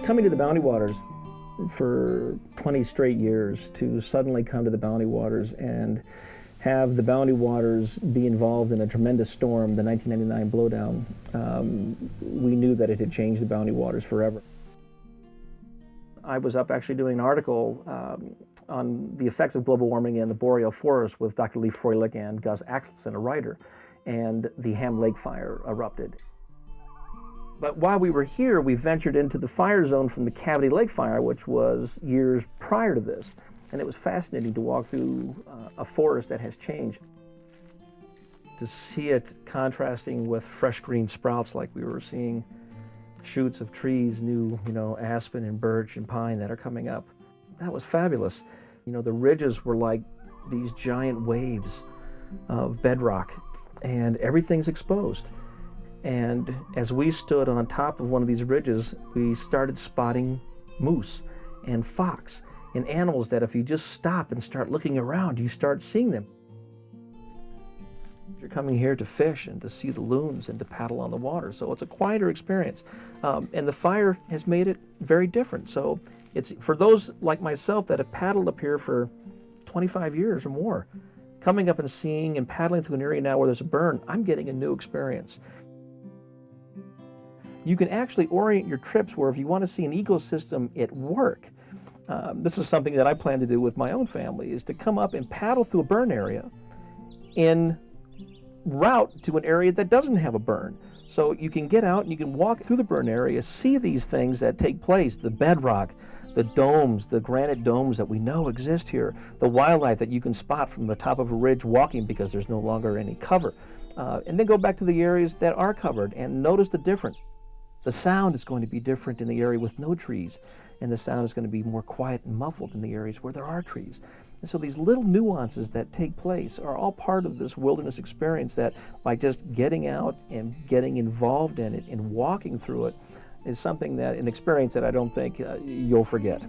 coming to the Bounty Waters for 20 straight years, to suddenly come to the Bounty Waters and have the Bounty Waters be involved in a tremendous storm, the 1999 blowdown, we knew that it had changed the Bounty Waters forever. I was up actually doing an article on the effects of global warming in the boreal forest with Dr. Lee Froelich and Gus Axelson, a writer, and the Ham Lake fire erupted. But while we were here, we ventured into the fire zone from the Cavity Lake fire, which was years prior to this. And it was fascinating to walk through a forest that has changed. To see it contrasting with fresh green sprouts, like we were seeing shoots of trees, new, aspen and birch and pine that are coming up. That was fabulous. The ridges were like these giant waves of bedrock, and everything's exposed. And as we stood on top of one of these ridges, we started spotting moose and fox and animals that if you just stop and start looking around, you start seeing them. You're coming here to fish and to see the loons and to paddle on the water, so it's a quieter experience. And the fire has made it very different. So it's for those like myself that have paddled up here for 25 years or more, coming up and seeing and paddling through an area now where there's a burn, I'm getting a new experience. You can actually orient your trips where if you want to see an ecosystem at work, this is something that I plan to do with my own family, is to come up and paddle through a burn area en route to an area that doesn't have a burn. So you can get out and you can walk through the burn area, see these things that take place, the bedrock, the domes, the granite domes that we know exist here, the wildlife that you can spot from the top of a ridge walking because there's no longer any cover. And then go back to the areas that are covered and notice the difference. The sound is going to be different in the area with no trees, and the sound is going to be more quiet and muffled in the areas where there are trees. And so these little nuances that take place are all part of this wilderness experience that by just getting out and getting involved in it and walking through it is something that, an experience that I don't think you'll forget.